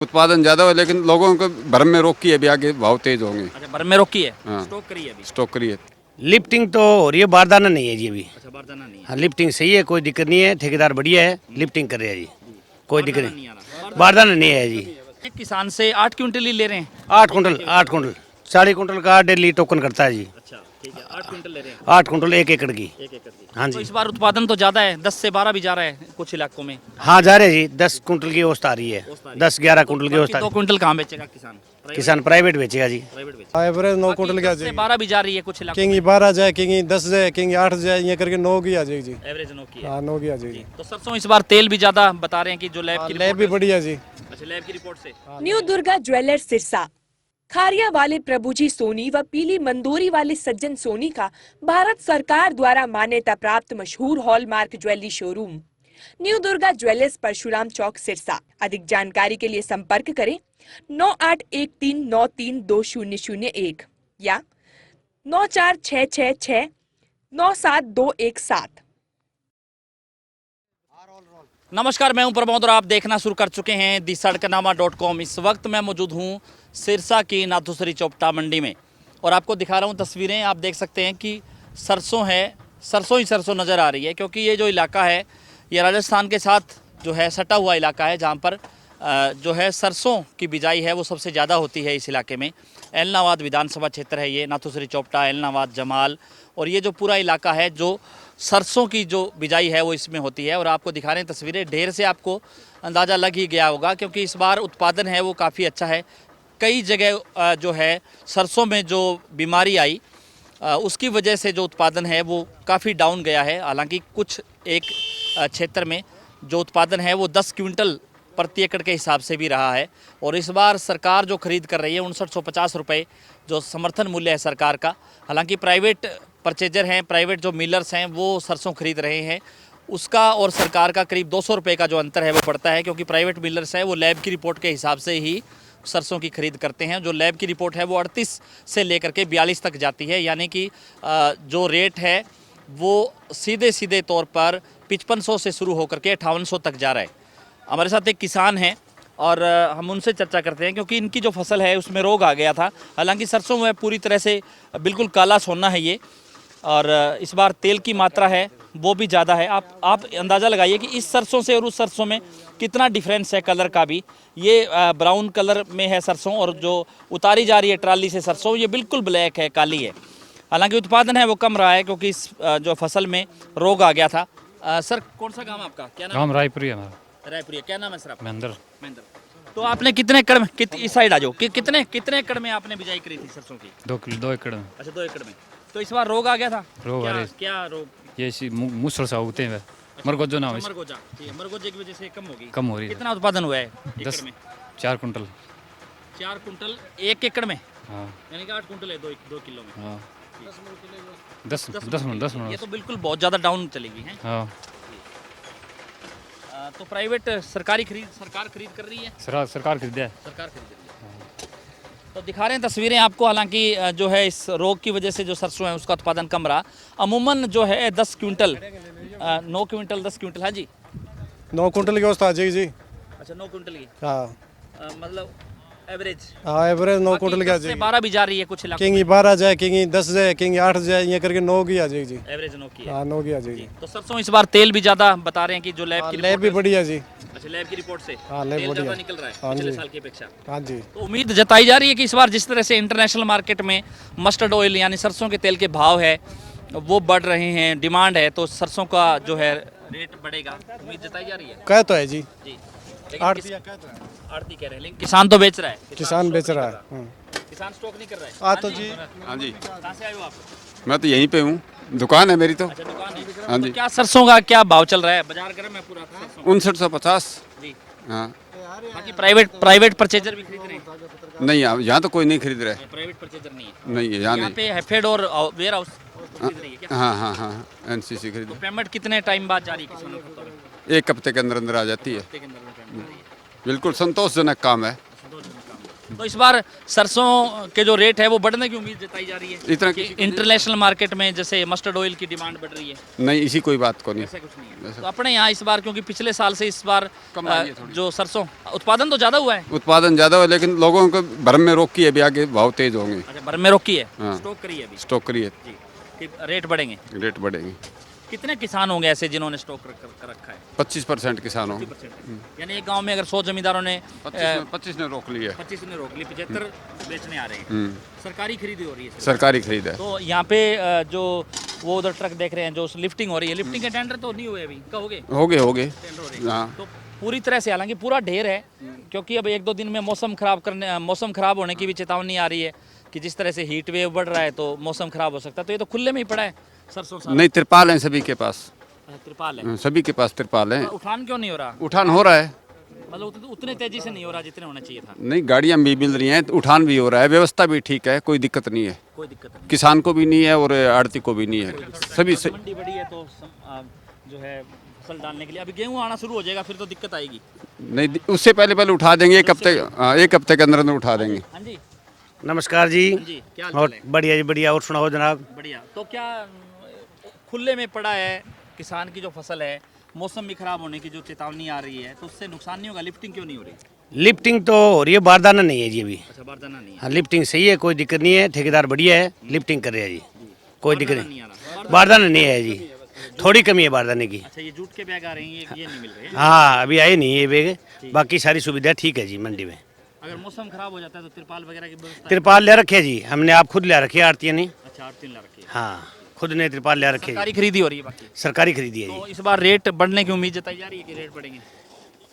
उत्पादन ज़्यादा हो लेकिन लोगों को भ्रम में रोकी है, अभी आगे भाव तेज होंगे। अच्छा, भर में रोकी है, हाँ। स्टॉक करी है अभी। स्टॉक करिए। लिफ्टिंग तो हो रही है, बारदाना नहीं है जी अभी। अच्छा, बारदाना नहीं है। हाँ, लिफ्टिंग सही है, कोई दिक्कत नहीं है, ठेकेदार बढ़िया है, लिफ्टिंग कर रहे हैं जी, कोई दिक्कत बारदाना नहीं। नहीं आ रहा। बारदाना नहीं है जी। एक किसान से 8 क्विंटल ही ले रहे हैं। 8 कुंटल 40 कुंटल का डेली टोकन करता है जी। अच्छा, ठीक है, 8 क्विंटल ले रहे हैं 8 कुंटल 1 एकड़ की। 1 एकड़ की। हाँ तो जी। इस बार उत्पादन तो ज़्यादा है, 10 से 12 भी जा रहा है कुछ इलाकों में। हाँ जा रहे हैं जी, 10 कुंटल की औसत आ रही है, 10-11 कुंटल की औसत आ 2 रही क्विंटल कहाँ बेचेगा किसान? है। किसान प्राइवेट बेचेगा जी। प्राइवेट बेचेगा। एवरेज 9 कुंटल की आ 10 से जाएगी। 12 भी जा रही है कुछ इलाकों किंग 12 जाए, किंग 10 जाए, किंग 8 जाए, ये करके 9 की आ जाएगी जी। में। एवरेज 9 की है। हाँ 9 की आ जाएगी। तो सरसों इस बार तेल भी ज़्यादा बता रहे हैं कि जो लैब की लैब रिपोर्ट भी है। बढ़िया जी। अच्छा, लैब की रिपोर्ट से। New Durga jewellers Sirsa. खारिया वाले प्रभुजी सोनी व पीली मंदोरी वाले सज्जन सोनी का भारत सरकार द्वारा मान्यता प्राप्त मशहूर hallmark jewellery showroom new Durga jewellers Parshuram Chowk Sirsa. अधिक जानकारी के लिए संपर्क करें 9813932001 या 9466697217। नमस्कार, मैं हूं प्रमोद और आप देखना शुरू कर चुके हैं दी-सड़कनामा.com। इस वक्त मैं मौजूद हूं सिरसा की नाथुसरी चौपटा मंडी में और आपको दिखा रहा हूं तस्वीरें। आप देख सकते हैं कि सरसों है, सरसों ही सरसों नज़र आ रही है, क्योंकि ये जो इलाका है ये राजस्थान के साथ जो है सटा हुआ इलाका है, जहाँ पर जो है सरसों की बिजाई है वो सबसे ज़्यादा होती है इस इलाके में। एलनाबाद विधानसभा क्षेत्र है ये, नाथुसरी चौपटा, एलनाबाद, जमाल, और ये जो पूरा इलाका है जो सरसों की जो बिजाई है वो इसमें होती है। और आपको दिखा रहे हैं तस्वीरें, ढेर से आपको अंदाज़ा लग ही गया होगा, क्योंकि इस बार उत्पादन है वो काफ़ी अच्छा है। कई जगह जो है सरसों में जो बीमारी आई उसकी वजह से जो उत्पादन है वो काफ़ी डाउन गया है। हालांकि कुछ एक क्षेत्र में जो उत्पादन है वो 10 क्विंटल प्रति एकड़ के हिसाब से भी रहा है। और इस बार सरकार जो खरीद कर रही है 5950 रुपये जो समर्थन मूल्य है सरकार का। हालांकि प्राइवेट परचेजर हैं, प्राइवेट जो मिलर्स हैं वो सरसों खरीद रहे हैं, उसका और सरकार का करीब 200 रुपये का जो अंतर है वो पड़ता है, क्योंकि प्राइवेट मिलर्स हैं वो लैब की रिपोर्ट के हिसाब से ही सरसों की खरीद करते हैं। जो लैब की रिपोर्ट है वो 38 से लेकर के 42 तक जाती है, यानी कि जो रेट है वो सीधे सीधे तौर पर 5500 से शुरू होकर के 5800 तक जा रहा है। हमारे साथ एक किसान हैं और हम उनसे चर्चा करते हैं, क्योंकि इनकी जो फसल है उसमें रोग आ गया था। हालांकि सरसों में पूरी तरह से बिल्कुल काला सोना है ये, और इस बार तेल की मात्रा है वो भी ज़्यादा है। आप अंदाज़ा लगाइए कि इस सरसों से और उस सरसों में कितना डिफरेंस है कलर का भी। ये ब्राउन कलर में है सरसों, और जो उतारी जा रही है ट्राली से सरसों ये बिल्कुल ब्लैक है, काली है। हालांकि उत्पादन है वो कम रहा है, क्योंकि इस जो फसल में रोग आ गया था। सर, कौन सा गाँव आपका, क्या नाम? गाँव रायपुरी है हमारा। रायपुरी। क्या नाम है सर आपका? महेंद्र। महेंद्र। तो आपने कितने एकड़ में, इस साइड आ जाओ, कितने एकड़ में आपने बिजाई करी थी सरसों की? 2 एकड़ में। अच्छा, 2 एकड़ में। तो इस बार रोग आ गया था? रोग आ रहे। क्या रोग? ये मूसल सा उगते हैं, मरगोजो नाम है। मरगोजा, ठीक है, मरगोजे की वजह से कम होगी। कम हो रही है। कितना उत्पादन हुआ है एकड़ 10 में? 4 कुंटल। 4 कुंटल 1 एकड़ में, हाँ यानी कि 8 कुंटल है 2 किलो में। हाँ। 10 ये तो बिल्कुल बहुत ज़्यादा डाउन चलेगी है। हाँ। तो प्राइवेट सरकार खरीद कर रही है। सरकार खरीदा है। सरकार खरीद रही है। तो दिखा रहे हैं तस्वीरें आपको। हालांकि जो है इस रोग की वजह से जो सरसों है उसका उत्पादन कम रहा। अमूमन जो है 10 क्विंटल 9 क्विंटल 10 क्विंटल। हाँ जी, 9 कुंटल की औसत आ जाएगी जी। अच्छा, 9 क्विंटल की हाँ मतलब एवरेज। हाँ एवरेज 9 कुंटल की आ 10 से जाएगी। 12 भी जा रही है कुछ इलाकों किंग 12 जाए, किंग 10 जाए, किंग 8 जाए, ये करके 9 की आ जाएगी जी। में एवरेज 9 की है। हाँ 9 की आ जाएगी। तो सरसों इस बार तेल भी ज़्यादा बता रहे हैं कि जो लैब की लैब रिपोर्ट भी है। बढ़िया जी। अच्छा, लैब की रिपोर्ट से हाँ, लैब तेल बढ़िया। ज़्यादा निकल रहा है हाँ पिछले जी। साल की अपेक्षा। हाँ जी। तो उम्मीद जताई जा रही है कि इस बार जिस तरह से इंटरनेशनल मार्केट में मस्टर्ड ऑयल यानी सरसों के तेल के भाव है वो बढ़ रहे हैं, डिमांड है, तो सरसों का जो है रेट बढ़ेगा, उम्मीद जताई जा रही है कह तो है जी। जी। आड़ती आड़ती कह रहे हैं, लेकिन किसान तो बेच रहा है। किसान स्टॉक बेच नहीं रहा कर है। हाँ। किसान स्टॉक नहीं कर रहा है। हाँ तो जी। हाँ जी, कहाँ से आए हो आप? मैं तो यहीं पे हूँ, दुकान है मेरी तो। अच्छा, दुकान है। हाँ तो जी। क्या सरसों का क्या भाव चल रहा है? बाजार गर्म है पूरा सरसों? 5950। जी। हाँ। बाकी प्राइवेट परचेजर भी खरीद रहे हैं? नहीं, यहाँ तो कोई नहीं खरीद रहा है। प्राइवेट परचेजर नहीं है नहीं है यहाँ यहाँ नहीं। पे हैफेड और वेयर हाउस खरीद रही है क्या? हाँ हाँ हाँ, NCC खरीद। तो पेमेंट कितने टाइम बाद जा रही है किसानों को? 1 हफ्ते के अंदर अंदर आ जाती है। हफ्ते के अंदर में पेमेंट जा रही है। बिल्कुल संतोषजनक काम है। संतोषजनक काम है। तो इस बार सरसों के जो रेट है वो बढ़ने की उम्मीद जताई जा रही है इतना कि किसी को इंटरनेशनल मार्केट में जैसे मस्टर्ड ऑयल की डिमांड बढ़ रही है, नहीं, इसी कोई बात को नहीं। ऐसा कुछ नहीं है। तो अपने यहाँ इस बार क्योंकि पिछले साल से इस बार कम आई है थोड़ी। जो सरसों उत्पादन तो ज़्यादा हुआ है। उत्पादन ज़्यादा हो, लेकिन लोगों को भरम में रोक की है, अभी आगे भाव तेज होंगे। अच्छा, भर में रोकी है, हाँ। स्टॉक करी है अभी स्टॉक करिए, जी, कि रेट बढ़ेंगे। रेट बढ़ेंगे। कितने किसान होंगे ऐसे जिन्होंने स्टॉक रखा है? 25% किसानों, 50%। यानी एक गांव में अगर 100 जमींदारों ने 25 ने रोक लिया। 25 ने रोक ली, 75 बेचने आ रहे हैं। सरकारी खरीदी हो रही है। सरकारी खरीद है। तो यहाँ पे जो वो उधर ट्रक देख रहे हैं जो लिफ्टिंग हो रही है, लिफ्टिंग के टेंडर तो नहीं हुए अभी, कहोगे हो गए। टेंडर हो रहे हैं। हाँ, तो पूरी तरह से, हालांकि पूरा ढेर है, क्योंकि अब 1-2 दिन में मौसम खराब होने की भी चेतावनी आ रही है कि जिस तरह से हीट वेव बढ़ रहा है तो मौसम खराब हो सकता है। तो ये तो खुले में ही पड़ा है सरसों सारा। नहीं, तिरपाल हैं सभी के पास। अच्छा, त्रिपाल है। सभी के पास तिरपाल है। पर उठान क्यों नहीं हो रहा? उठान हो रहा है, मतलब उतने तेजी से नहीं हो रहा जितने होना चाहिए था। नहीं, गाड़ियाँ भी मिल रही हैं, उठान भी हो रहा है, व्यवस्था भी ठीक है, कोई दिक्कत नहीं है। कोई दिक्कत नहीं। किसान को भी नहीं है और आड़ती को भी नहीं है, सभी से। मंडी बड़ी है तो जो है फसल डालने के लिए अभी गेहूं आना शुरू हो जाएगा, फिर तो दिक्कत आएगी। नहीं, उससे पहले उठा देंगे, एक हफ्ते के अंदर उठा देंगे। हाँ जी, नमस्कार जी। हाँ जी, क्या हाल और चाल है? बढ़िया जी, बढ़िया। और सुनाओ जनाब। बढ़िया। तो क्या खुले में पड़ा है किसान की जो फसल है, मौसम भी खराब होने की जो चेतावनी आ रही है, तो उससे नुकसान नहीं होगा? लिफ्टिंग क्यों नहीं हो रही? लिफ्टिंग तो हो रही है, बारदाना नहीं है जी अभी। अच्छा, बारदाना नहीं है। हाँ, लिफ्टिंग सही है, कोई दिक्कत नहीं है। ठेकेदार बढ़िया है, लिफ्टिंग कर रहे हैं जी, कोई दिक्कत बारदाना नहीं। नहीं आ रहा। बारदाना नहीं है जी, थोड़ी कमी है बारदाने की। अच्छा, ये जूट के बैग आ रहे हैं, ये नहीं मिल रहे हैं। हाँ, अभी आए नहीं ये बैग, बाकी सारी सुविधा ठीक है जी मंडी में। अगर मौसम खराब हो जाता है तो तिरपाल वगैरह की व्यवस्था? तिरपाल ले रखे जी हमने, आप खुद ले रखी है, आरती नहीं। अच्छा, 8-3 ला रखी है। हाँ, खुद ने तिरपाल ले रखे सरकारी जी, खरीदी हो रही है बाकी। सरकारी खरीदी है तो जी। इस बार रेट बढ़ने की उम्मीद जताई जा रही है कि रेट बढ़ेंगे?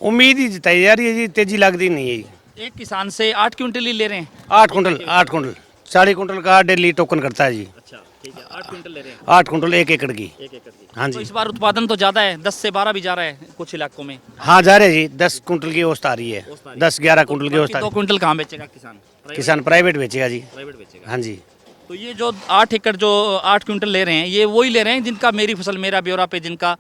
उम्मीद ही जताई जा रही है जी, तेजी लगती नहीं है जी। एक किसान से 8 क्विंटल ही ले रहे हैं? 8 कुंटल 40 कुंटल का डेली टोकन करता है जी। अच्छा, ठीक है, 8 क्विंटल ले रहे हैं 8 कुंटल 1 एकड़ की। 1 एकड़ की। हाँ तो जी। इस बार उत्पादन तो ज़्यादा है, 10 से 12 भी जा रहा है कुछ इलाकों में। हाँ, जा रहे जी, 10 कुंटल की औसत आ रही है, 10-11 कुंटल की औसत आ 2 रही क्विंटल कहाँ बेचेगा किसान? है। किसान प्राइवेट बेचेगा जी। प्राइवेट बेचेगा। हाँ जी। तो ये जो 8 एकड़ जो 8 क्विंटल ले रहे हैं, ये वही ले रहे हैं जिनका मेरी फसल मेरा ब्यौरा पे जिनका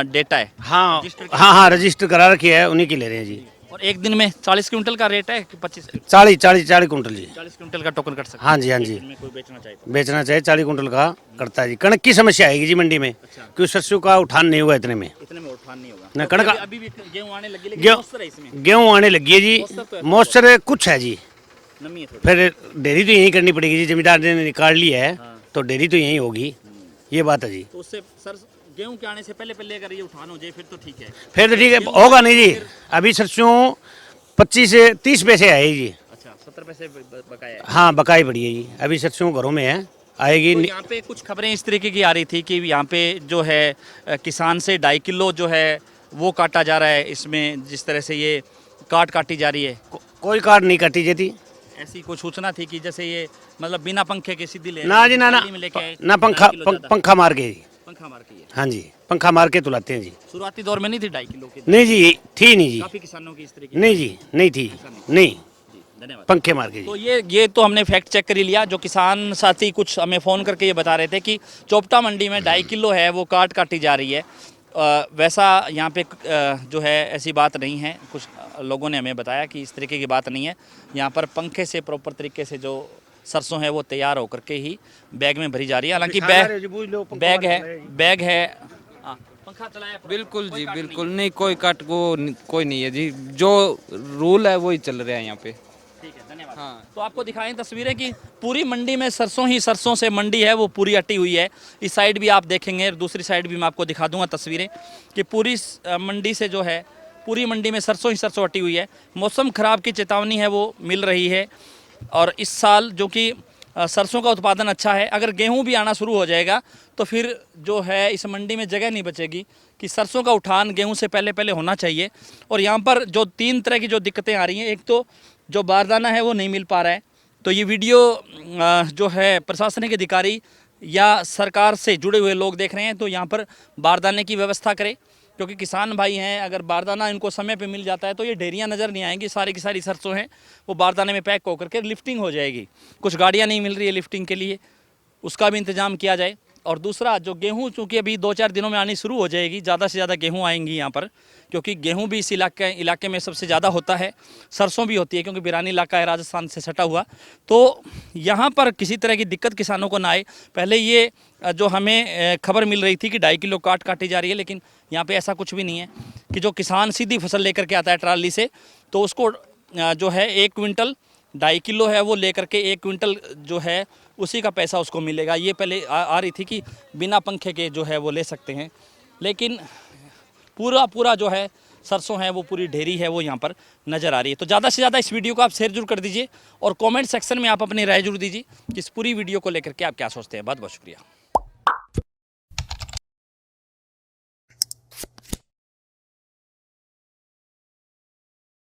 डेटा है? हाँ रजिस्टर हाँ, रजिस्टर करा रखी है, उन्हीं की ले रहे हैं जी। और एक दिन में 40 क्विंटल का रेट है कि 25? 40 कुंटल जी। 40 क्विंटल का टोकन कर सकते हैं हाँ जी, हाँ जी। एक दिन में कोई बेचना चाहे तो। बेचना चाहिए, 40 कुंटल का करता है जी। कणक की समस्या आएगी जी मंडी में, क्योंकि सरसों का उठान नहीं हुआ इतने में। इतने में उठान नहीं होगा। ना, तो कणक- अभी भी गेहूं आने लगी, लेकिन गेहूं- मौसर है इसमें, गेहूँ आने लगी है जी, मौसर तो है। मॉइस्चर कुछ है जी। नमी है थोड़ी। फिर डेयरी तो यहीं करनी पड़ेगी जी, जमींदार ने निकाल ली है तो डेयरी तो यहीं होगी, ये बात है जी। तो उससे सर गेहूं के आने से पहले अगर ये उठान हो जाए फिर तो ठीक है। फिर तो ठीक है, होगा नहीं जी। अभी सरसों 25 से 30 पैसे आए जी। अच्छा, 70 पैसे बकाया है। हाँ, बकाई बढ़ी है जी, अभी सरसों घरों में है, आएगी। तो यहाँ पे कुछ खबरें इस तरीके की आ रही थी कि यहाँ पे जो है किसान से 2.5 किलो जो है वो काटा जा रहा है, इसमें जिस तरह से ये काटी जा रही है, कोई कार्ड नहीं काटी जाती ऐसी कुछ सूचना थी कि जैसे ये मतलब बिना पंखे के सीधी ले ना जी, ना ट्राली में लेके आए, ना, 2.5 किलो ज़्यादा। पंखा मार के जी। पंखा मार के ये। हाँ जी, पंखा मार के तुलाते हैं जी। शुरुआती दौर में नहीं थी 2.5 किलो की? नहीं जी, थी नहीं जी। काफी किसानों की इस तरीके नहीं जी, नहीं थी, नहीं, जी, धन्यवाद। पंखे मार के तो जी। ये तो हमने फैक्ट चेक कर ही लिया। जो किसान साथी कुछ हमें फ़ोन करके ये बता रहे थे कि चोपटा मंडी में 2.5 किलो है वो काटी जा रही है। वैसा यहाँ पे जो है ऐसी बात नहीं है। कुछ लोगों ने हमें बताया कि इस तरीके की बात नहीं है। यहाँ पर पंखे से प्रॉपर तरीके से जो सरसों है वो तैयार होकर के ही बैग में भरी जा रही है। हालांकि बैग है। हाँ, पंखा चलाया बिल्कुल जी, बिल्कुल नहीं, कोई कट को कोई नहीं है जी, जो रूल है वही चल रहा है यहाँ पे। ठीक है, धन्यवाद। हाँ। तो आपको दिखाएं तस्वीरें कि पूरी मंडी में सरसों ही सरसों से मंडी है वो पूरी अटी हुई है। इस साइड भी आप देखेंगे, दूसरी साइड भी मैं आपको दिखा दूंगा तस्वीरें कि पूरी मंडी से जो है पूरी मंडी में सरसों ही सरसों अटी हुई है। मौसम खराब की चेतावनी है वो मिल रही है। और इस साल जो कि सरसों का उत्पादन अच्छा है, अगर गेहूं भी आना शुरू हो जाएगा तो फिर जो है इस मंडी में जगह नहीं बचेगी कि सरसों का उठान गेहूं से पहले होना चाहिए। और यहाँ पर जो 3 तरह की जो दिक्कतें आ रही हैं, एक तो जो बारदाना है वो नहीं मिल पा रहा है। तो ये वीडियो जो है प्रशासनिक अधिकारी या सरकार से जुड़े हुए लोग देख रहे हैं तो यहाँ पर बारदाने की व्यवस्था करें, क्योंकि किसान भाई हैं। अगर बारदाना इनको समय पे मिल जाता है तो ये ढेरियाँ नज़र नहीं आएंगी, सारी की सारी सरसों हैं वो बारदाने में पैक होकर के लिफ्टिंग हो जाएगी। कुछ गाड़ियाँ नहीं मिल रही है लिफ्टिंग के लिए, उसका भी इंतज़ाम किया जाए। और दूसरा जो गेहूं, चूँकि अभी 2-4 दिनों में आनी शुरू हो जाएगी, ज़्यादा से ज़्यादा गेहूं आएंगी यहाँ पर, क्योंकि गेहूं भी इस इलाके में सबसे ज़्यादा होता है। सरसों भी होती है क्योंकि बिरानी इलाका है राजस्थान से सटा हुआ। तो यहाँ पर किसी तरह की दिक्कत किसानों को ना आए। पहले ये जो हमें खबर मिल रही थी कि 2.5 किलो काटी जा रही है, लेकिन यहाँ पे ऐसा कुछ भी नहीं है कि जो किसान सीधी फसल लेकर के आता है ट्राली से, तो उसको जो है 1 क्विंटल 2.5 किलो है वो लेकर के 1 क्विंटल जो है उसी का पैसा उसको मिलेगा। ये पहले आ रही थी कि बिना पंखे के जो है वो ले सकते हैं, लेकिन पूरा जो है सरसों है वो पूरी ढेरी है वो यहाँ पर नज़र आ रही है। तो ज़्यादा से ज़्यादा इस वीडियो को आप शेयर जरूर कर दीजिए और कमेंट सेक्शन में आप अपनी राय जरूर दीजिए कि इस पूरी वीडियो को लेकर के आप क्या सोचते हैं। बहुत बहुत शुक्रिया।